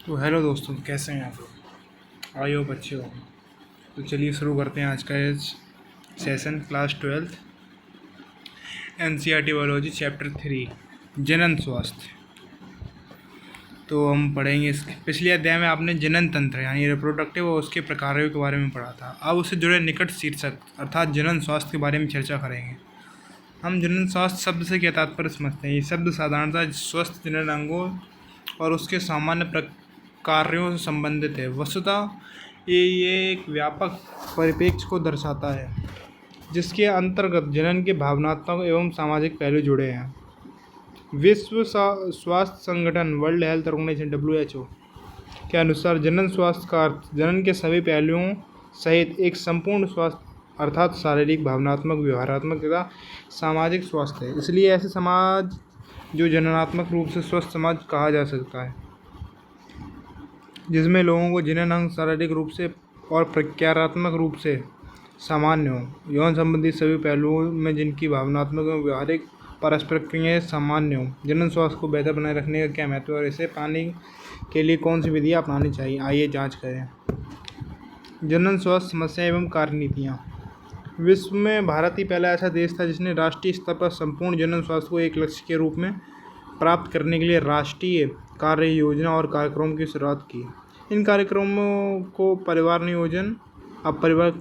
तो हेलो दोस्तों, कैसे हैं आप लोग? आई होप अच्छे हो। तो चलिए शुरू करते हैं आज का session. Class 12 NCERT biology chapter 3 जनन स्वास्थ्य। तो हम पढ़ेंगे इसके पिछले अध्याय में आपने जनन तंत्र यानी रिप्रोडक्टिव और उसके प्रकारों के बारे में पढ़ा था। अब उससे जुड़े निकट शीर्षक अर्थात जनन स्वास्थ्य के बारे में चर्चा करेंगे। हम जनन स्वास्थ्य शब्द से क्या तात्पर्य समझते हैं? ये शब्द साधारणतः स्वस्थ जनन अंगों और उसके सामान्य कार्यों से संबंधित है। वस्तुतः ये एक व्यापक परिप्रेक्ष्य को दर्शाता है जिसके अंतर्गत जनन के भावनात्मक एवं सामाजिक पहलू जुड़े हैं। विश्व स्वास्थ्य संगठन वर्ल्ड हेल्थ ऑर्गेनाइजेशन WHO के अनुसार जनन स्वास्थ्य का अर्थ जनन के सभी पहलुओं सहित एक संपूर्ण स्वास्थ्य अर्थात शारीरिक, भावनात्मक, व्यवहारात्मक तथा सामाजिक स्वास्थ्य है। इसलिए ऐसे समाज जो जननात्मक रूप से स्वस्थ समाज कहा जा सकता है, जिसमें लोगों को जनन अंग शारीरिक रूप से और प्रक्रियात्मक रूप से सामान्य हो, यौन संबंधी सभी पहलुओं में जिनकी भावनात्मक एवं व्यवहारिक परस्पर क्रियाएं सामान्य हो। जनन स्वास्थ्य को बेहतर बनाए रखने का क्या महत्व है और इसे पाने के लिए कौन सी विधियाँ अपनानी चाहिए, आइए जांच करें। जनन स्वास्थ्य समस्या एवं कार्यनीतियाँ। विश्व में भारत ही पहला ऐसा देश था जिसने राष्ट्रीय स्तर पर संपूर्ण जनन स्वास्थ्य को एक लक्ष्य के रूप में प्राप्त करने के लिए राष्ट्रीय कार्य योजना और कार्यक्रमों की शुरुआत की। इन कार्यक्रमों को परिवार नियोजन अब परिवार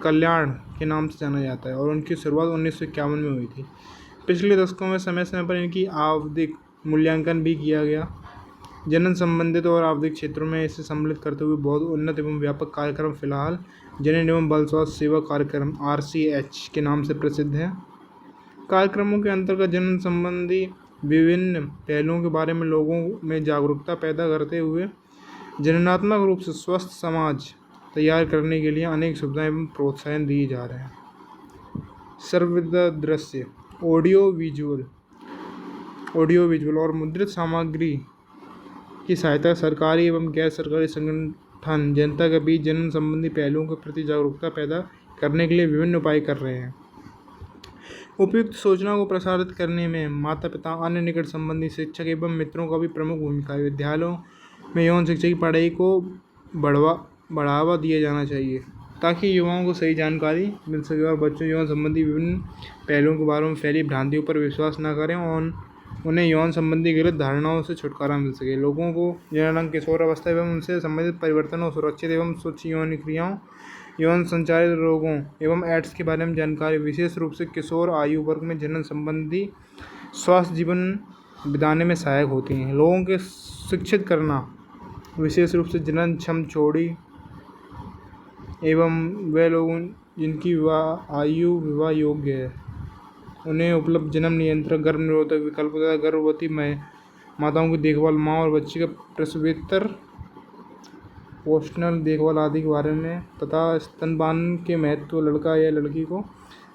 कल्याण के नाम से जाना जाता है और उनकी शुरुआत 1951 में हुई थी। पिछले दशकों में समय समय पर इनकी आवधिक मूल्यांकन भी किया गया। जनन संबंधित और आवधिक क्षेत्रों में इसे सम्मिलित करते हुए बहुत उन्नत एवं व्यापक कार्यक्रम फिलहाल जनन एवं बाल स्वास्थ्य सेवा कार्यक्रम RCH के नाम से प्रसिद्ध है। कार्यक्रमों के अंतर्गत जनन संबंधी विभिन्न पहलुओं के बारे में लोगों में जागरूकता पैदा करते हुए जननात्मक रूप से स्वस्थ समाज तैयार करने के लिए अनेक सुविधाएं एवं प्रोत्साहन दिए जा रहे हैं। सर्वविदा दृश्य, ऑडियो विजुअल और मुद्रित सामग्री की सहायता सरकारी एवं गैर सरकारी संगठन जनता के बीच जनन संबंधी पहलुओं के प्रति जागरूकता पैदा करने के लिए विभिन्न उपाय कर रहे हैं। उपयुक्त सूचना को प्रसारित करने में माता पिता, अन्य निकट संबंधी, शिक्षक एवं मित्रों का भी प्रमुख भूमिका है। विद्यालयों में यौन शिक्षा की पढ़ाई को बढ़ावा दिया जाना चाहिए ताकि युवाओं को सही जानकारी मिल सके और बच्चों यौन संबंधी विभिन्न पहलुओं के बारे में फैली भ्रांतियों पर विश्वास न करें और उन्हें यौन संबंधी गलत धारणाओं से छुटकारा मिल सके। लोगों को जननांग, किशोर अवस्था एवं उनसे संबंधित परिवर्तनों, सुरक्षित एवं स्वच्छ यौन क्रियाओं, यौन संचारित रोगों एवं एड्स के बारे में जानकारी, विशेष रूप से किशोर आयु वर्ग में जनन संबंधी स्वास्थ्य जीवन बिताने में सहायक होती हैं। लोगों के शिक्षित करना, विशेष रूप से जनन क्षम छोड़ी एवं वे लोग जिनकी आयु विवाह योग्य है, उन्हें उपलब्ध जन्म नियंत्रण, गर्भ निरोधक विकल्प तथा गर्भवती माताओं की देखभाल, माँ और बच्चे का प्रसवेतर पोषणल देखभाल आदि के बारे में तथा स्तनपान के महत्व, लड़का या लड़की को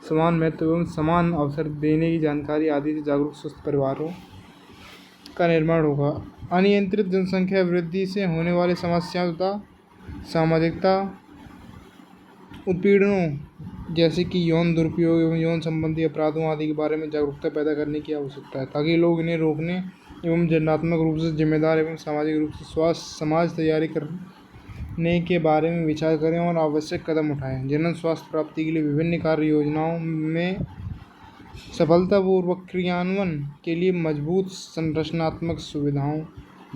समान महत्व एवं समान अवसर देने की जानकारी आदि से जागरूक स्वस्थ परिवारों का निर्माण होगा। अनियंत्रित जनसंख्या वृद्धि से होने वाली समस्याओं तथा सामाजिकता उत्पीड़नों जैसे कि यौन दुरुपयोग एवं यौन संबंधी अपराधों आदि के बारे में जागरूकता पैदा करने की आवश्यकता है ताकि लोग इन्हें रोकने एवं जननात्मक रूप से जिम्मेदार एवं सामाजिक रूप से स्वास्थ्य समाज तैयारी करने के बारे में विचार करें और आवश्यक कदम उठाएं। जनन स्वास्थ्य प्राप्ति के लिए विभिन्न कार्य योजनाओं में सफलतापूर्वक क्रियान्वयन के लिए मजबूत संरचनात्मक सुविधाओं,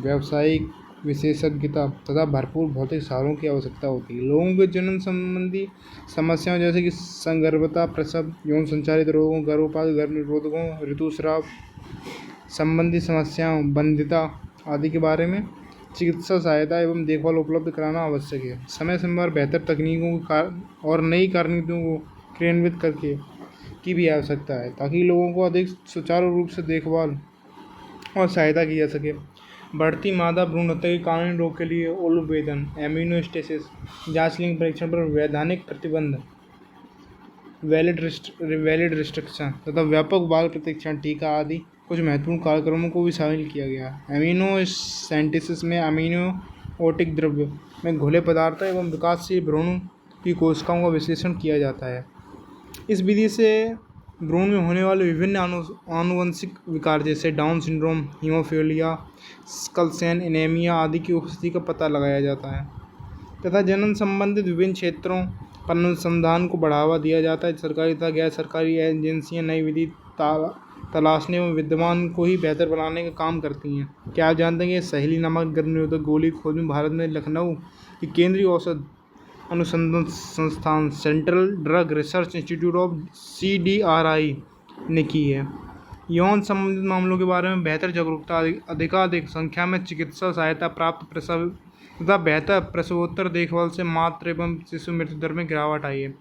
व्यावसायिक विशेषज्ञता तथा भरपूर भौतिक सहारों की आवश्यकता होती है। लोगों के जनन संबंधी समस्याओं जैसे कि संगर्भता, प्रसव, यौन संचारित रोगों, गर्भपात, गर्भ निरोधकों, ऋतुस्राव संबंधी समस्याओं, बंधिता आदि के बारे में चिकित्सा सहायता एवं देखभाल उपलब्ध कराना आवश्यक है। समय समय पर बेहतर तकनीकों और नई कार्यनीतियों को क्रियान्वित करके की भी आवश्यकता है ताकि लोगों को अधिक सुचारू रूप से देखभाल और सहायता की जा सके। बढ़ती मादा भ्रूण हत्या के कानूनी रोक के लिए उल्बेदन, इम्यूनोस्टेसिस, जांच लिंग परीक्षण पर वैधानिक प्रतिबंध, वैलिड रिस्ट्रिक्शन तथा व्यापक बाल प्रतिरक्षण टीका आदि कुछ महत्वपूर्ण कार्यक्रमों को भी शामिल किया गया है। इम्यूनोसेंटेसिस में अमीनोटिक द्रव्य में घुले पदार्थों एवं विकासशील भ्रूण की कोशिकाओं का विश्लेषण किया जाता है। इस विधि से भ्रूण में होने वाले विभिन्न आनुवंशिक विकार जैसे Down syndrome, haemophilia, sickle cell anaemia आदि की उपस्थिति का पता लगाया जाता है तथा जनन संबंधित विभिन्न क्षेत्रों पर अनुसंधान को बढ़ावा दिया जाता है। सरकारी तथा गैर सरकारी एजेंसियां नई विधि तलाशने एवं विद्यमान को ही बेहतर बनाने का काम करती हैं। क्या आप जानते हैं कि सहेली नामक गर्भ निरोधक गोली खोज में भारत में लखनऊ की केंद्रीय औषध अनुसंधान संस्थान central drug research institute of CDRI ने की है। यौन संबंधित मामलों के बारे में बेहतर जागरूकता, अधिकाधिक संख्या में चिकित्सा सहायता प्राप्त प्रसव तथा बेहतर प्रसवोत्तर देखभाल से मातृ एवं शिशु मृत्यु दर में गिरावट आई है।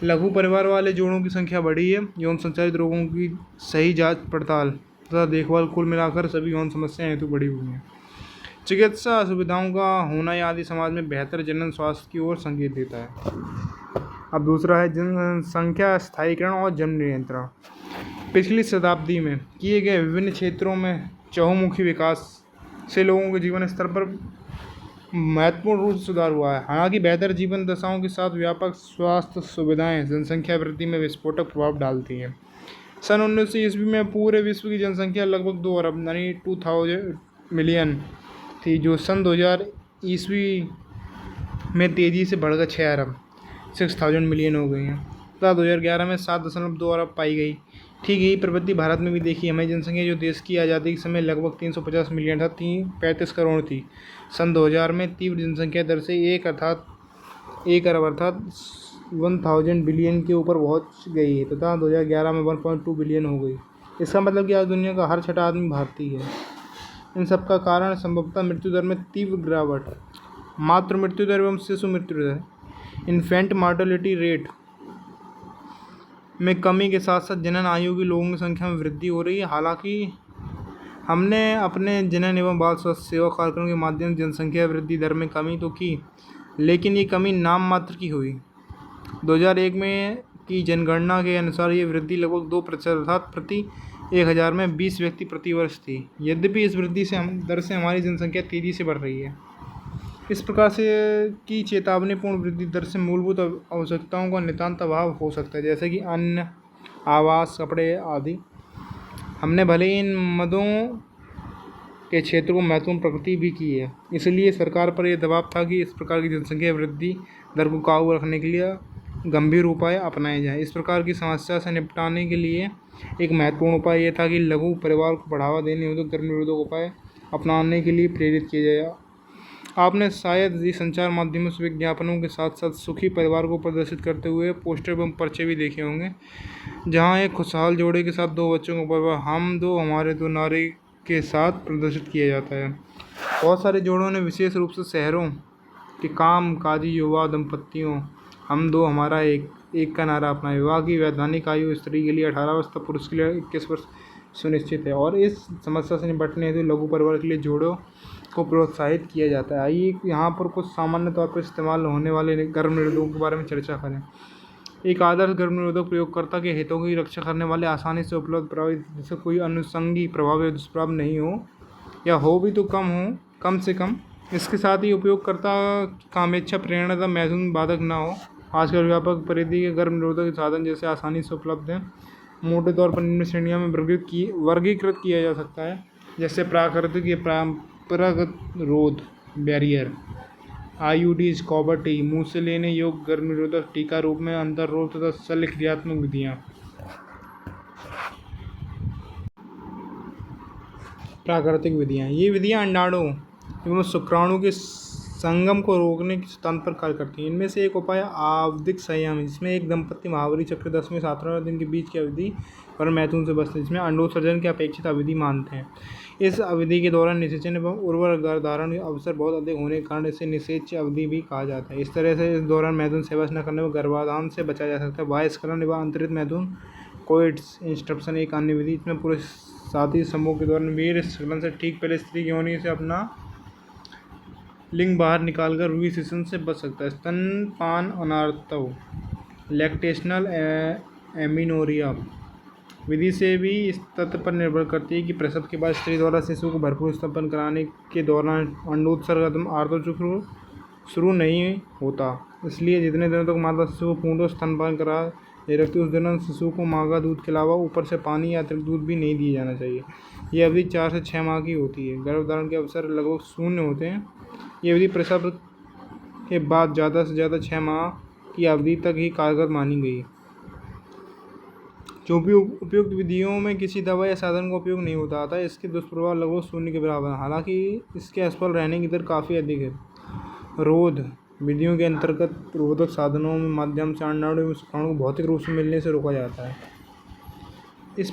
लघु परिवार वाले जोड़ों की संख्या बढ़ी है। यौन संचालित रोगों की सही जांच पड़ताल तथा देखभाल कुल मिलाकर सभी यौन समस्याएं हेतु बढ़ी हुई हैं। चिकित्सा सुविधाओं का होना आदि समाज में बेहतर जनन स्वास्थ्य की ओर संकेत देता है। अब दूसरा है जनसंख्या स्थायीकरण और जन्म नियंत्रण। पिछली शताब्दी में किए गए विभिन्न क्षेत्रों में चहुमुखी विकास से लोगों के जीवन स्तर पर महत्वपूर्ण रूप से सुधार हुआ है। हालांकि बेहतर जीवन दशाओं के साथ व्यापक स्वास्थ्य सुविधाएं जनसंख्या वृद्धि में विस्फोटक प्रभाव डालती हैं। सन 1900 ईस्वी में पूरे विश्व की जनसंख्या लगभग 2 अरब यानी 2000 मिलियन थी, जो सन 2000 ईस्वी में तेज़ी से बढ़कर 6 अरब 6000 मिलियन हो गई हैं तथा 2011 में 7.2 अरब पाई गई। ठीक यही प्रवृत्ति भारत में भी देखी। हमारी जनसंख्या जो देश की आज़ादी के समय लगभग 350 मिलियन था 35 करोड़ थी, सन 2000 में तीव्र जनसंख्या दर से 1 अरब अर्थात 1000 बिलियन के ऊपर पहुंच गई है तथा 2011 में 1.2 बिलियन हो गई। इसका मतलब कि आज दुनिया का हर छठा आदमी भारतीय है। इन सब का कारण संभवतः मृत्यु दर में तीव्र गिरावट, मातृ मृत्यु दर एवं शिशु मृत्यु दर, इन्फेंट मार्टलिटी रेट में कमी के साथ साथ जनन आयु के लोगों की संख्या में वृद्धि हो रही है। हालांकि हमने अपने जनन एवं बाल स्वास्थ्य सेवा कार्यक्रम के माध्यम से जनसंख्या वृद्धि दर में कमी तो की, लेकिन ये कमी नाम मात्र की हुई। 2001 में की जनगणना के अनुसार ये वृद्धि लगभग 2% अर्थात प्रति 1000 में 20 व्यक्ति प्रति वर्ष थी। यद्यपि इस वृद्धि से दर से हमारी जनसंख्या तेज़ी से बढ़ रही है। इस प्रकार से की चेतावनीपूर्ण वृद्धि दर से मूलभूत आवश्यकताओं का नितांत अभाव हो सकता है, जैसे कि अन्न, आवास, कपड़े आदि। हमने भले ही इन मदों के क्षेत्र को महत्वपूर्ण प्रगति भी की है, इसलिए सरकार पर यह दबाव था कि इस प्रकार की जनसंख्या वृद्धि दर को काबू रखने के लिए गंभीर उपाय अपनाए जाएं। इस प्रकार की समस्या से निपटाने के लिए एक महत्वपूर्ण उपाय यह था कि लघु परिवार को बढ़ावा देने हेतु गर्भ निरोधक उपाय अपनाने के लिए प्रेरित किया जाए। आपने शायद ही संचार माध्यमों से विज्ञापनों के साथ साथ सुखी परिवार को प्रदर्शित करते हुए पोस्टर एवं पर्चे भी देखे होंगे, जहां एक खुशहाल जोड़े के साथ 2 बच्चों का परिवार हम दो हमारे दो नारे के साथ प्रदर्शित किया जाता है। बहुत सारे जोड़ों ने विशेष रूप से शहरों के कामकाजी युवा दंपतियों हम दो हमारा एक का नारा अपना। विवाह की वैधानिक आयु स्त्री के लिए 18 वर्ष तथा पुरुष के लिए 21 वर्ष सुनिश्चित है और इस समस्या से निपटने हेतु लघु परिवार के लिए जोड़ों को प्रोत्साहित किया जाता है। आइए यहाँ पर कुछ सामान्य तौर पर इस्तेमाल होने वाले गर्भ निरोधकों के बारे में चर्चा करें। एक आदर्श गर्भ निरोधक प्रयोगकर्ता के हितों की रक्षा करने वाले, आसानी से उपलब्ध, प्रभावी, जिससे कोई अनुषंगी प्रभाव या दुष्प्रभाव नहीं हो या हो भी तो कम से कम। इसके साथ ही उपयोगकर्ता कामेच्छा प्रेरणा तथा महसूस बाधक न हो। आजकल व्यापक परिधि के गर्भ निरोधक साधन जैसे आसानी से उपलब्ध हैं। मोटे तौर पर निम्न श्रेणियों में वर्गीकृत किया जा सकता है, जैसे प्राकृतिक या परंपरागत रोध बैरियर, IUDs, कॉपर टी, मुँह से लेने योग्य गर्भ निरोधक टीका रूप में अंतर रोग तथा शल्य क्रियात्मक विधियाँ। प्राकृतिक विधियाँ, ये विधियाँ अंडाणु एवं शुक्राणु के संगम को रोकने के सिद्धांत पर कार्य करती हैं। इनमें से एक उपाय आवधिक संयम है, जिसमें एक दंपति महावरी चक्र 10वें 17वें दिन के बीच की अवधि पर मैथुन से बचते हैं, जिसमें अंडोत्सर्जन की अपेक्षित अवधि मानते हैं। इस अवधि के दौरान निषेचन एवं उर्वर गर्भधारण के अवसर बहुत अधिक होने के कारण इसे निषेच्य अवधि भी कहा जाता है। इस तरह से इस दौरान मैथुन सेवा न करने में गर्भाधान से बचा जा सकता है। बाह्यस्खलन एवं अंतरित मैथुन कोइट्स इंस्ट्रप्शन एक अन्य विधि, इसमें पुरुष साथी समूह के दौरान वीर्य स्खलन से ठीक पहले स्त्री की योनि से अपना लिंग बाहर निकालकर विसेचन से बच सकता है। स्तनपान अनार्तव, लैक्टेशनल एमिनोरिया विधि से भी इस तथ्य पर निर्भर करती है कि प्रसव के बाद स्त्री द्वारा शिशु को भरपूर स्तनपान कराने के दौरान अंडोत्सर्ग आर्तचक्र शुरू नहीं होता। इसलिए जितने दिनों तक माता शिशु को पूर्ण स्तनपान करा ये रखते उस दौरान शिशु को माँ का दूध के अलावा ऊपर से पानी या अतिरिक्त दूध भी नहीं दिया जाना चाहिए। ये अवधि 4 से 6 माह की होती है। गर्भधारण के अवसर लगभग शून्य होते हैं। ये अवधि प्रसव के बाद ज़्यादा से ज़्यादा 6 माह की अवधि तक ही कारगर मानी गई। जो भी उपयुक्त विधियों में किसी दवा या साधन का उपयोग नहीं होता था, इसके दुष्प्रभाव लगभग शून्य के बराबर हैं। हालांकि इसके असफल रहने की दर काफ़ी अधिक है। रोध विधियों के अंतर्गत रोधक साधनों में माध्यम से अंडाणु एवं शुक्राणु को भौतिक रूप से मिलने से रोका जाता है। इस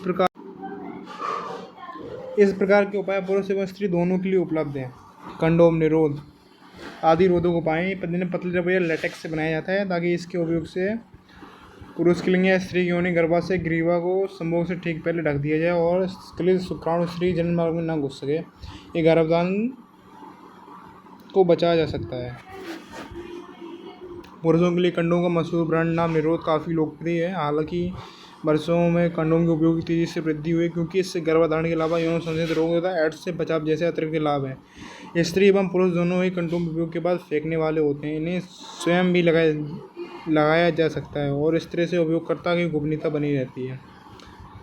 प्रकार के उपाय पुरुष एवं स्त्री दोनों के लिए उपलब्ध हैं। कंडोम निरोध आदि रोधक उपाय जिन्हें पतले रबर या लेटेक्स से बनाया जाता है ताकि इसके उपयोग से पुरुष के लिंग या स्त्री की योनि गर्भाशय ग्रीवा को संभोग से ठीक पहले ढक दिया जाए और स्खलित शुक्राणु स्त्री जनन मार्ग में न घुस सके। ये गर्भधारण को बचाया जा सकता है। पुरुषों के लिए कंडोम का मशहूर ब्रांड नाम निरोध काफ़ी लोकप्रिय है। हालांकि वर्षों में कंडोम के उपयोग की तेज़ी से वृद्धि हुई क्योंकि इससे गर्भधारण के अलावा यौन संबंधित रोग तथा एड्स से बचाव जैसे अतिरिक्त लाभ हैं। स्त्री एवं पुरुष दोनों ही कंडोम के उपयोग के बाद फेंकने वाले होते हैं। इन्हें स्वयं भी लगाया जा सकता है और इस तरह से उपयोगकर्ता की गोपनीयता बनी रहती है।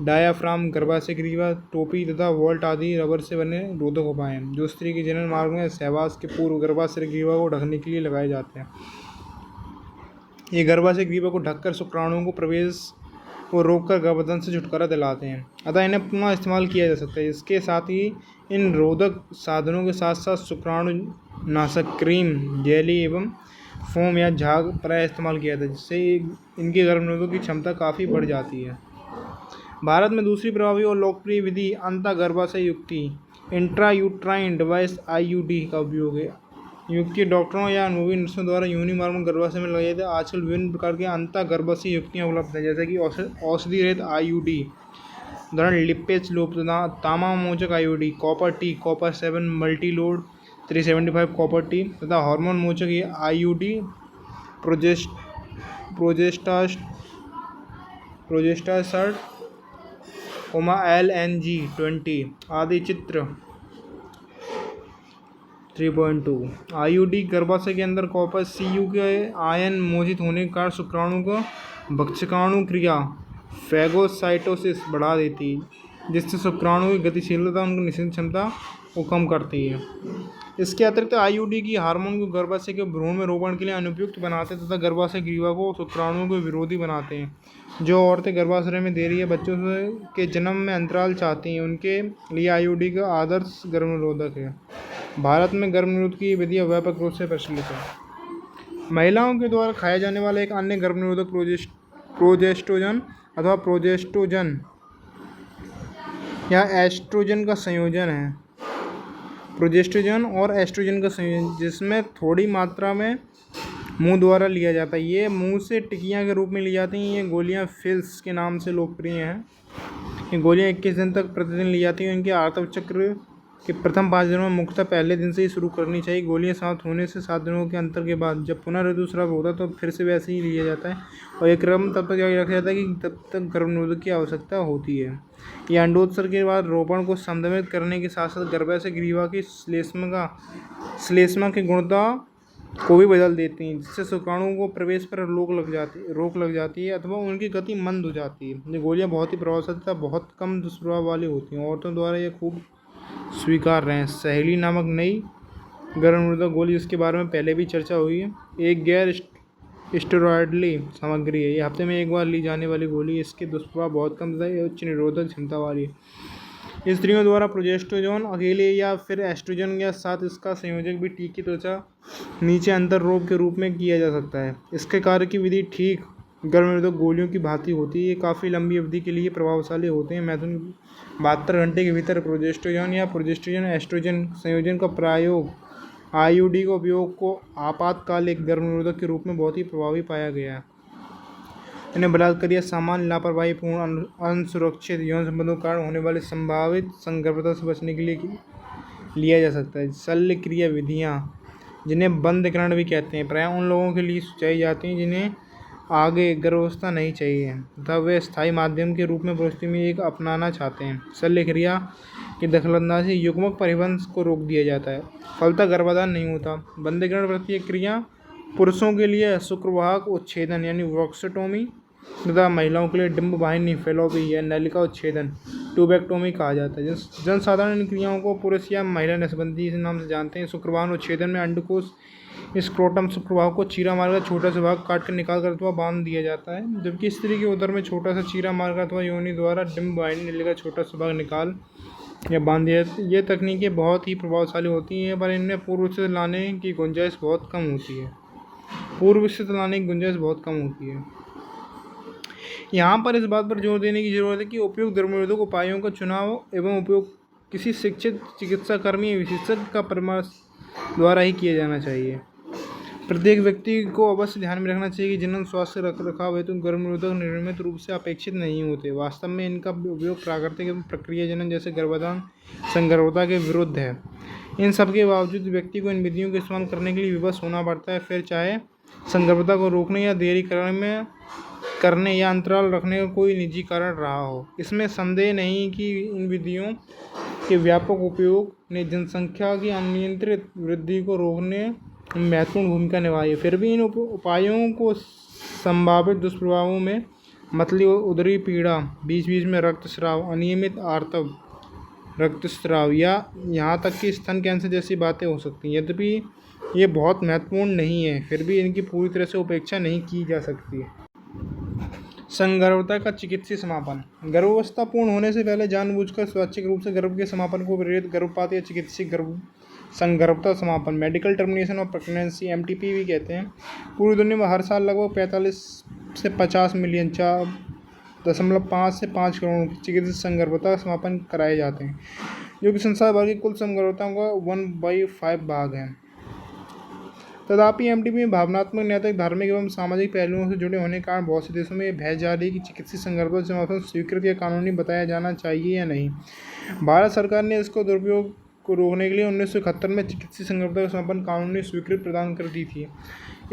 डायाफ्राम गर्भाशय ग्रीवा टोपी तथा वॉल्ट आदि रबर से बने रोधक उपाय हैं जो स्त्री के जनन मार्ग में सहवास के पूर्व गर्भाशय ग्रीवा को ढकने के लिए लगाए जाते हैं। ये गर्भाशय ग्रीवा को ढककर शुक्राणुओं को प्रवेश को रोककर गर्भधारण से छुटकारा दिलाते हैं, अतः इन्हें पुनः इस्तेमाल किया जा सकता है। इसके साथ ही इन रोधक साधनों के साथ साथ शुक्राणु नाशक क्रीम, जेली एवं फोम या झाग प्रायः इस्तेमाल किया जाता है, जिससे इनकी गर्भनिरोधक की क्षमता काफ़ी बढ़ जाती है। भारत में दूसरी प्रभावी और लोकप्रिय विधि अंतःगर्भाशय युक्ति इंट्रायूट्राइन डिवाइस IUD का उपयोग है। युक्ति डॉक्टरों या अनुभवी नर्सों द्वारा योनि मार्ग में गर्भाशय में लगाई जाती है। आजकल विभिन्न प्रकार के अंतःगर्भाशय युक्तियाँ उपलब्ध हैं, जैसे कि औषधि रहित IUD, उदाहरण लिपेज लोप, तामामोचक IUD, copper T, copper 7 multi load 375 copper T तथा हार्मोन मोचक IUD प्रोजेस्टासर्ट, LNG 20 आदि। चित्र 3.2 IUD गर्भाशय के अंदर कॉपर Cu के आयन मौजूद होने के कारण शुक्राणु को भक्षकाणु क्रिया फैगोसाइटोसिस बढ़ा देती है, जिससे शुक्राणु की गतिशीलता उनकी निषेध क्षमता को कम करती है। इसके अतिरिक्त IUD की हार्मोन को गर्भाशय के भ्रूण में रोपण के लिए अनुपयुक्त बनाते हैं तथा गर्भाशय ग्रीवा को शुक्राणुओं के विरोधी बनाते हैं। जो औरतें गर्भाशय में दे रही है बच्चों के जन्म में अंतराल चाहती हैं, उनके लिए IUD का आदर्श गर्भनिरोधक है। भारत में गर्भनिरोध की विधियाँ व्यापक रूप से प्रचलित है। महिलाओं के द्वारा खाया जाने वाला एक अन्य गर्भनिरोधक प्रोजेस्टेरोन अथवा प्रोजेस्टोजन या एस्ट्रोजन का संयोजन है। प्रोजेस्टेरोन और एस्ट्रोजन का संयोजन जिसमें थोड़ी मात्रा में मुंह द्वारा लिया जाता है। ये मुंह से टिकियाँ के रूप में ली जाती हैं। ये गोलियाँ फिल्स के नाम से लोकप्रिय हैं। ये गोलियाँ 21 दिन तक प्रतिदिन ली जाती हैं। इनके आर्तव चक्र के प्रथम 5 दिनों में मुख्यतः पहले दिन से ही शुरू करनी चाहिए। गोलियाँ समाप्त होने से 7 दिनों के अंतर के बाद जब पुनः ऋतुस्राव होता है तो फिर से वैसे ही लिया जाता है और ये क्रम तब तक जारी रखा जाता है कि तब तक गर्भनिरोधक की आवश्यकता होती है। यह अंडोत्सर्ग के बाद रोपण को संदमित करने के साथ साथ गर्भाशय ग्रीवा की श्लेष्मा की गुणता को भी बदल देती हैं, जिससे शुक्राणुओं को प्रवेश पर रोक लग जाती है अथवा उनकी गति मंद हो जाती है। ये गोलियाँ बहुत ही प्रभावशाली तथा बहुत कम दुष्प्रभाव वाली होती हैं। औरतों द्वारा ये खूब स्वीकार रहे हैं। सहेली नामक नई गर्भनिरोधक गोली, जिसके बारे में पहले भी चर्चा हुई है, एक गैर स्टेरॉयडली सामग्री है। ये हफ्ते में एक बार ली जाने वाली गोली। इसके दुष्प्रभाव बहुत कम तथा उच्च निरोधक क्षमता वाली है। स्त्रियों द्वारा प्रोजेस्टेरोन अकेले या फिर एस्ट्रोजन के साथ इसका संयोजक भी टीकी त्वचा नीचे अंतर रोग के रूप में किया जा सकता है। इसके कार्य की विधि ठीक गर्भनिरोधक गोलियों की भांति होती है। ये काफ़ी लंबी अवधि के लिए प्रभावशाली होते हैं। मैथुन 72 घंटे के भीतर प्रोजेस्टेरोन या प्रोजेस्टेरोन एस्ट्रोजन संयोजन का प्रयोग IUD का उपयोग को आपातकालिक गर्भनिरोधक के रूप में बहुत ही प्रभावी पाया गया है। इन्हें बलात्कार या सामान्य लापरवाहीपूर्ण असुरक्षित यौन संबंधों के कारण होने वाली संभावित संगर्भता से बचने के लिए लिया जा सकता है। शल्य क्रिया विधियाँ, जिन्हें बंधकरण भी कहते हैं, प्रायः उन लोगों के लिए सुझाई जाती हैं जिन्हें आगे गर्भावस्था नहीं चाहिए तथा वे स्थायी माध्यम के रूप में परिस्थिति में एक अपनाना चाहते हैं। शल्य क्रिया की दखलंदाजी से युग्मक परिवहन को रोक दिया जाता है, फलतः गर्भाधान नहीं होता। बंधकरण प्रतिक्रिया पुरुषों के लिए शुक्रवाहक उच्छेदन यानी वॉक्सेटोमी तथा महिलाओं के लिए डिंब वाहिनी फेलोपी या नलिका उच्छेदन ट्यूबेक्टोमी कहा जाता है। जनसाधारण इन क्रियाओं को पुरुष या महिला नसबंदी के नाम से जानते हैं। शुक्रवार उच्छेदन में अंडकोश स्क्रोटम शुक्रवार को चीरा मारकर छोटा सा भाग काट कर निकाल कर अथवा बांध दिया जाता है, जबकि स्त्री के उदर में छोटा सा चीरा मारकर अथवा योनि द्वारा डिंब वाहिनी नलिका छोटा सा भाग निकाल या बांध दिया। ये तकनीकें बहुत ही प्रभावशाली होती हैं, पर इनमें पूर्व से लाने की गुंजाइश बहुत कम होती है। यहाँ पर इस बात पर जोर देने की जरूरत है कि उपयुक्त गर्भनिरोधक उपायों का चुनाव एवं उपयोग किसी शिक्षित चिकित्साकर्मी या विशेषज्ञ का परामर्श द्वारा ही किया जाना चाहिए। प्रत्येक व्यक्ति को अवश्य ध्यान में रखना चाहिए कि जनन स्वास्थ्य रखरखाव हेतु गर्भनिरोधक नियमित रूप से अपेक्षित नहीं होते। वास्तव में इनका उपयोग प्राकृतिक एवं प्रक्रिया जनन जैसे गर्भाधान संगर्भता के विरुद्ध है। इन सब के बावजूद व्यक्ति को इन विधियों का इस्तेमाल करने के लिए विवश होना पड़ता है, फिर चाहे संगर्भता को रोकने या देरी करने या अंतराल रखने का कोई निजी कारण रहा हो। इसमें संदेह नहीं कि इन विधियों के व्यापक उपयोग ने जनसंख्या की अनियंत्रित वृद्धि को रोकने में महत्वपूर्ण भूमिका निभाई है। फिर भी इन उपायों को संभावित दुष्प्रभावों में मतली उदरी पीड़ा, बीच बीच में रक्तस्राव, अनियमित आर्तव रक्तस्राव या यहाँ तक कि स्तन कैंसर जैसी बातें हो सकती हैं। यद्यपि ये बहुत महत्वपूर्ण नहीं है, फिर भी इनकी पूरी तरह से उपेक्षा नहीं की जा सकती। संगर्भता का चिकित्सीय समापन। गर्भावस्था पूर्ण होने से पहले जानबूझकर स्वैच्छिक रूप से गर्भ के समापन को प्रेरित गर्भपात या चिकित्सीय संगर्भता समापन medical termination of pregnancy MTP भी कहते हैं। पूरी दुनिया में हर साल लगभग 45 से 50 मिलियन 4.5 से 5 करोड़ चिकित्सीय संगर्भता समापन कराए जाते हैं, जो कि संसार भर की कुल संगर्भताओं का 1/5 भाग है। तथापि MTP में भावनात्मक, नैतिक, धार्मिक एवं सामाजिक पहलुओं से जुड़े होने के कारण बहुत से देशों में यह बहस जारी है कि चिकित्सीय संगर्भता समापन स्वीकृत या कानूनी बताया जाना चाहिए या नहीं। भारत सरकार ने इसको दुरुपयोग को रोकने के लिए 1971 में चिकित्सीय संगर्भता समापन कानूनी स्वीकृति प्रदान कर दी थी।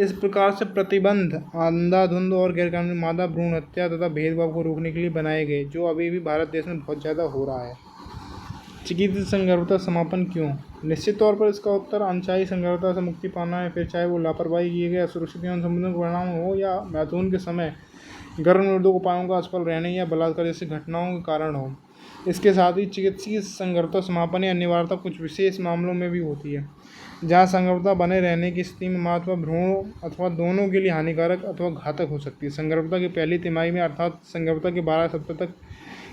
इस प्रकार से प्रतिबंध अंधाधुंध और गैरकानूनी मादा भ्रूण हत्या तथा भेदभाव को रोकने के लिए बनाए गए, जो अभी भी भारत देश में बहुत ज़्यादा हो रहा है। चिकित्सीय संगर्भता समापन क्यों? निश्चित तौर पर इसका उत्तर अनचाही संगर्भता से मुक्ति पाना है, फिर चाहे वो लापरवाही किए गए असुरक्षित यौन संबंधों के परिणाम हो या मैथुन के समय गर्भनिरोधक उपायों का असफल रहने या बलात्कार जैसी घटनाओं के कारण हो। इसके साथ ही चिकित्सीय संगर्भता समापन या अनिवार्यता कुछ विशेष मामलों में भी होती है, जहाँ संगर्भता बने रहने की स्थिति में माँ अथवा भ्रूण अथवा दोनों के लिए हानिकारक अथवा घातक हो सकती है। संगर्भता की पहली तिमाही में अर्थात संगर्भता के 12 सप्ताह तक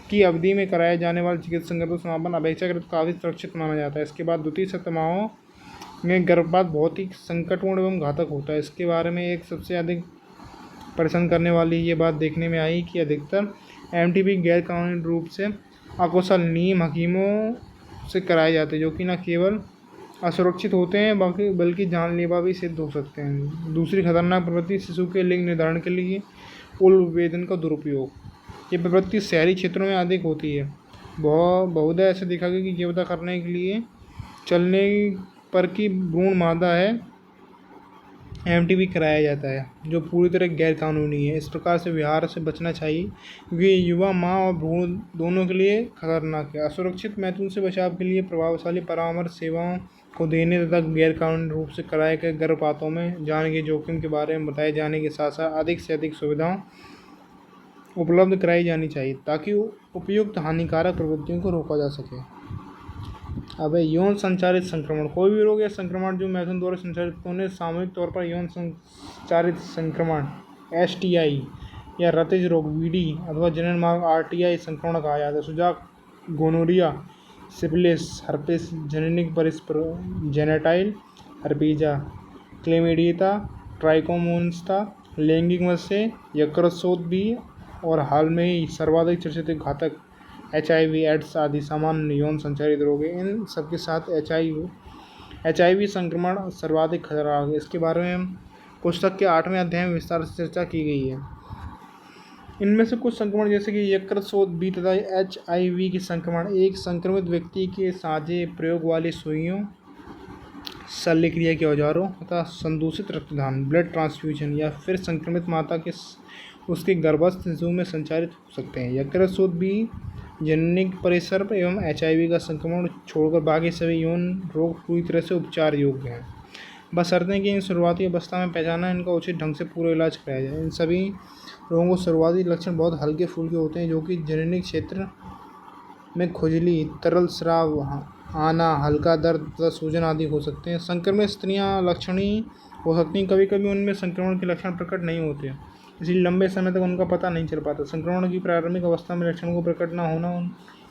की अवधि में कराए जाने वाले चिकित्सीय संगर्भता समापन अपेक्षाकृत काफ़ी सुरक्षित माना जाता है। इसके बाद द्वितीय सप्ताहों में गर्भपात बहुत ही संकटपूर्ण एवं घातक होता है। इसके बारे में एक सबसे अधिक परेशान करने वाली ये बात देखने में आई कि अधिकतर MTP गैर कानूनी रूप से अकुशल नीम हकीमों से कराए जाते हैं, जो कि न केवल असुरक्षित होते हैं बल्कि जानलेवा भी सिद्ध हो सकते हैं। दूसरी खतरनाक प्रवृत्ति शिशु के लिंग निर्धारण के लिए उल्वेदन का दुरुपयोग। ये प्रवृत्ति शहरी क्षेत्रों में अधिक होती है। बहुधा ऐसा देखा गया कि ये पता करने के लिए चलने पर कि भ्रूण मादा है MTP कराया जाता है, जो पूरी तरह गैर कानूनी है। इस प्रकार से व्यवहार से बचना चाहिए, क्योंकि युवा माँ और भ्रूण दोनों के लिए खतरनाक है। असुरक्षित मैथुन से बचाव के लिए प्रभावशाली परामर्श सेवाओं को देने तथा गैर कानूनी रूप से कराए गए गर्भपातों में जाने के जोखिम के बारे में बताए जाने के साथ साथ अधिक से अधिक सुविधाएं उपलब्ध कराई जानी चाहिए, ताकि उपयुक्त हानिकारक प्रवृत्तियों को रोका जा सके। अब यौन संचारित संक्रमण। कोई भी रोग या संक्रमण जो मैथुन द्वारा संचारित होने सामूहिक तौर पर यौन संचारित संक्रमण STI या रतिज रोग VD अथवा जनन मार्ग RTI संक्रमण कहा जाता है। सुजाक, गोनोरिया, सिफिलिस, हर्पिस, जननिक जेनेटाइल हर्पीजा, क्लेमिडिया, ट्राइकोमोनाता, लैंगिक मत से यकृतशोथ भी, और हाल में ही सर्वाधिक चर्चित घातक HIV एड्स आदि सामान्य यौन संचारित रोग हैं। इन सबके साथ HIV संक्रमण सर्वाधिक खतरनाक है। इसके बारे में पुस्तक के 8वें अध्याय में विस्तार से चर्चा की गई है। इनमें से कुछ संक्रमण जैसे कि यकृतशोथ B तथा HIV के संक्रमण एक संक्रमित व्यक्ति के साझे प्रयोग वाली सुइयों, शल्य क्रिया के औजारों तथा संदूषित रक्तदान ब्लड ट्रांसफ्यूजन या फिर संक्रमित माता के उसके गर्भस्थ शिशु में संचारित हो सकते हैं। यकृतशोथ B जननिक परिसर एवं HIV का संक्रमण छोड़कर बाकी सभी यौन रोग पूरी तरह से उपचार योग्य हैं। बशर्ते कि इन शुरुआती अवस्था में पहचाना इनका उचित ढंग से पूरा इलाज कराया जाए। इन सभी रोगों को शुरुआती लक्षण बहुत हल्के फुल्के होते हैं, जो कि जननी क्षेत्र में खुजली, तरल स्राव आना, हल्का दर्द तथा सूजन आदि हो सकते हैं। संक्रमित स्त्रियां लक्षणीय हो सकती हैं। कभी कभी उनमें संक्रमण के लक्षण प्रकट नहीं होते, इसलिए लंबे समय तक उनका पता नहीं चल पाता। संक्रमण की प्रारंभिक अवस्था में लक्षणों को प्रकट न होना,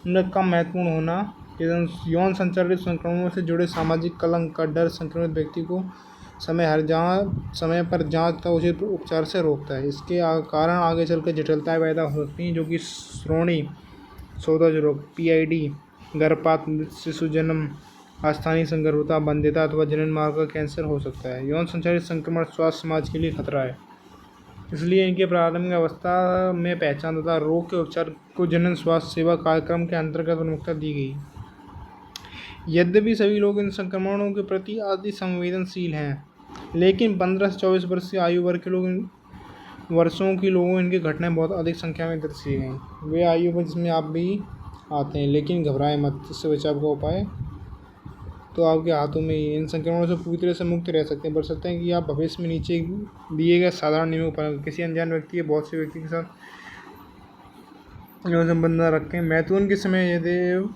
उनमें कम महत्वपूर्ण होना, यौन संचालित संक्रमणों से जुड़े सामाजिक कलंक का डर संक्रमित व्यक्ति को समय पर जांच तथा उचित उपचार से रोकता है। इसके कारण आगे चलकर जटिलताएं पैदा हो सकती हैं, जो कि श्रोणि सोदज रोग, PID, गर्भपात, शिशु जन्म, अस्थायी संगर्भता, बंध्यता अथवा जनन मार्ग का कैंसर हो सकता है। यौन संचालित संक्रमण स्वास्थ्य समाज के लिए खतरा है, इसलिए इनके प्रारंभिक अवस्था में पहचान तथा रोग के उपचार को जनन स्वास्थ्य सेवा कार्यक्रम के अंतर्गत प्राथमिकता दी गई। यद्यपि सभी लोग इन संक्रमणों के प्रति अति संवेदनशील हैं, लेकिन 15 से 24 वर्ष की आयु वर्ग के वर्षों की लोगों इनकी घटनाएं बहुत अधिक संख्या में दर्ज की गई। वे आयु पर जिसमें आप भी आते हैं, लेकिन घबराएं मत। इससे बचाव का उपाय तो आपके हाथों में ही है। इन संक्रमणों से पूरी तरह से मुक्त रह सकते हैं, बशर्ते हैं कि आप भविष्य में नीचे दिए गए साधारण नियमों पर किसी अनजान व्यक्ति या बहुत से व्यक्ति के साथ यौन संबंध न रखें। महत्वपूर्ण के समय यदि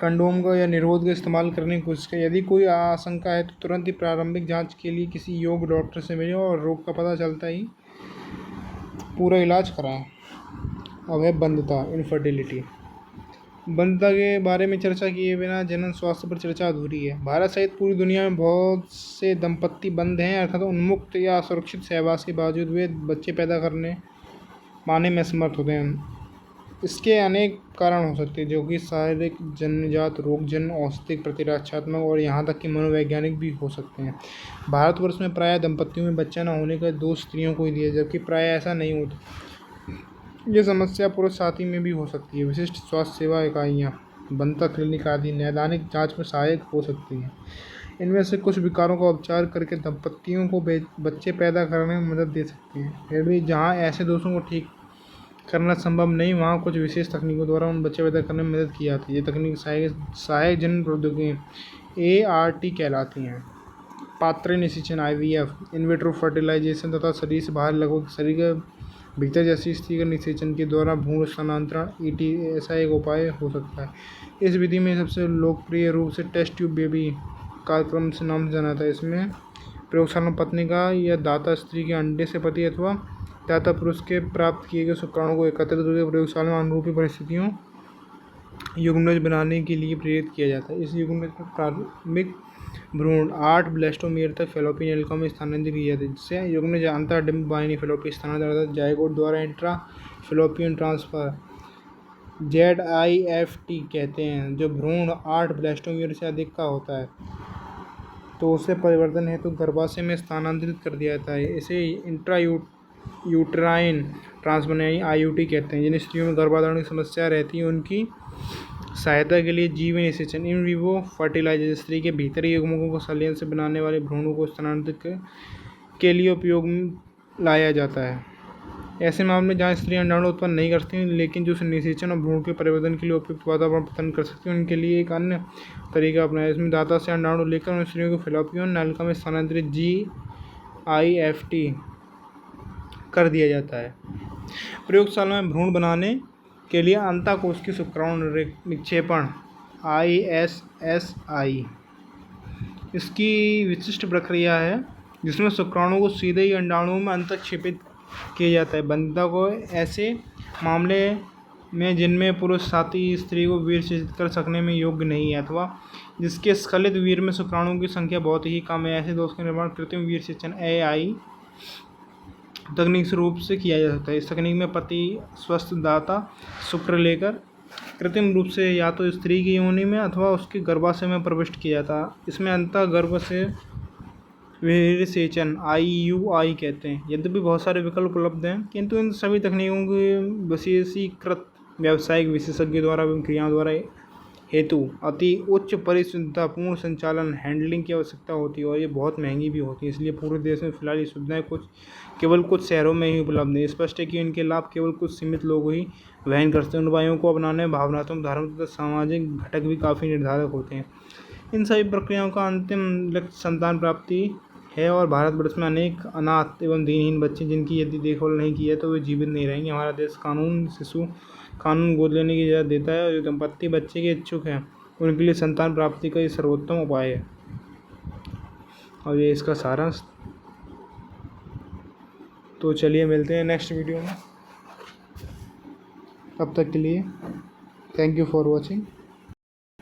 कंडोम का या निरोध का इस्तेमाल करने की कोशिश करें। यदि कोई आशंका है तो तुरंत ही प्रारंभिक जांच के लिए किसी योग्य डॉक्टर से मिलें और रोग का पता चलता ही पूरा इलाज कराएं। अब है बंधता, इनफर्टिलिटी। बंधता के बारे में चर्चा किए बिना जनन स्वास्थ्य पर चर्चा अधूरी है। भारत सहित पूरी दुनिया में बहुत से दंपत्ति बंध हैं, अर्थात उन्मुक्त या असुरक्षित सहवास के बावजूद वे बच्चे पैदा पाने में असमर्थ होते हैं। इसके अनेक कारण हो सकते हैं, जो कि शारीरिक, जन्मजात, रोगजन्य, औषधिक, प्रतिरक्षात्मक और यहाँ तक कि मनोवैज्ञानिक भी हो सकते हैं। भारतवर्ष में प्रायः दंपत्तियों में बच्चा न होने का दोष स्त्रियों को ही दिया, जबकि प्रायः ऐसा नहीं होता। ये समस्या पुरुष साथी में भी हो सकती है। विशिष्ट स्वास्थ्य सेवा इकाइयाँ, बंधता क्लिनिक आदि नैदानिक जांच में सहायक हो सकती हैं। इनमें से कुछ विकारों का उपचार करके दंपत्तियों को बच्चे पैदा करने में मदद दे सकती हैं। फिर भी जहाँ ऐसे दोषों को ठीक करना संभव नहीं, वहाँ कुछ विशेष तकनीकों द्वारा उन बच्चे पैदा करने में मदद की जाती है। ये तकनीक सहायक जनन प्रौद्योगिकी ART कहलाती हैं। पात्र निषेचन IVF, इन विट्रो फर्टिलाइजेशन तथा शरीर से बाहर लगभग शरीर के भीतर जैसी स्थिति का निषेचन के द्वारा भ्रूण स्थानांतरण ET ऐसा एक उपाय हो सकता है। इस विधि में सबसे लोकप्रिय रूप से टेस्ट ट्यूब बेबी कार्यक्रम से नाम से जाना था। इसमें प्रयोगशाला में पत्नी का या दाता स्त्री के अंडे से पति अथवा दाता पुरुष के प्राप्त किए गए शुक्राणु को एकत्रित करके प्रयोगशाला में अनुरूपी परिस्थितियों युग्मज बनाने के लिए प्रेरित किया जाता है। इस युग्मज में प्रारंभिक भ्रूण 8 ब्लास्टोमेयर तक फैलोपियन नलिका में स्थानांतरित किया जाता है, जिससे युग्मज अंतःडिंब वाहिनी फैलोपी स्थानांतरण जायगोट द्वारा इंट्रा फैलोपियन ट्रांसफर ZIFT कहते हैं। जो भ्रूण 8 ब्लास्टोमेयर से अधिक का होता है तो उसे परिवर्तन हेतु गर्भाशय में स्थानांतरित कर दिया जाता है। इसे इंट्रा यूट्राइन ट्रांसफर यानी IUT कहते हैं। जिन स्त्रियों में गर्भाधारण की समस्या रहती है उनकी सहायता के लिए जीव निषेचन इन विवो फर्टिलाइजेशन स्त्री के भीतरी युग्मकों को संलयन से बनाने वाले भ्रूणों को स्थानांतरित के लिए उपयोग में लाया जाता है। ऐसे मामले जहां स्त्रियां अंडाणु उत्पन्न नहीं करती लेकिन जो निषेचन और भ्रूण के परिवर्तन के लिए उपयुक्त वातावरण प्रदान कर सकती हैं, उनके लिए एक अन्य तरीका अपनाया। इसमें दाता से अंडाणु लेकर उन स्त्रियों को फैलोपियन नलिका में स्थानांतरित GIFT कर दिया जाता है। प्रयोगशाला में भ्रूण बनाने के लिए अंतःकोश की शुक्राणु निक्षेपण ISSI इसकी विशिष्ट प्रक्रिया है, जिसमें शुक्राणु को सीधे ही अंडाणुओं में अंतःक्षेपित किया जाता है। बंधता को ऐसे मामले में जिनमें पुरुष साथी स्त्री को वीर सिंचित कर सकने में योग्य नहीं है अथवा जिसके स्खलित वीर में शुक्राणुओं की संख्या बहुत ही कम है, ऐसे दोष का निर्माण कृत्रिम वीर सिंचन AI तकनीक से रूप से किया जा सकता है। इस तकनीक में पति स्वस्थ दाता शुक्र लेकर कृत्रिम रूप से या तो स्त्री की योनि में अथवा उसके गर्भाशय में प्रविष्ट किया जाता है। इसमें अंतः गर्भ से वीर्यसेचन IUI कहते हैं। यद्यपि बहुत सारे विकल्प उपलब्ध हैं, किंतु इन सभी तकनीकों के विशेषीकृत व्यावसायिक विशेषज्ञों द्वारा क्रियाओं द्वारा हेतु अति उच्च परिशुद्धतापूर्ण संचालन हैंडलिंग की आवश्यकता होती है और ये बहुत महंगी भी होती है। इसलिए पूरे देश में फिलहाल ये सुविधाएं केवल कुछ शहरों में ही उपलब्ध है। स्पष्ट है कि इनके लाभ केवल कुछ सीमित लोग ही वहन करते हैं। उन उपायों को अपनाने में भावनात्मक, धार्मिक तथा सामाजिक घटक भी काफ़ी निर्धारक होते हैं। इन सभी प्रक्रियाओं का अंतिम लक्ष्य संतान प्राप्ति है और भारतवर्ष में अनेक अनाथ एवं दीनहीन बच्चे जिनकी यदि देखभाल नहीं की है तो वे जीवित नहीं रहेंगे। हमारा देश कानून गोद लेने की इजाज़त देता है और जो दंपत्ति बच्चे के इच्छुक हैं उनके लिए संतान प्राप्ति का ये सर्वोत्तम उपाय है। और ये इसका सारांश। तो चलिए मिलते हैं नेक्स्ट वीडियो में, तब तक के लिए थैंक यू फॉर वॉचिंग।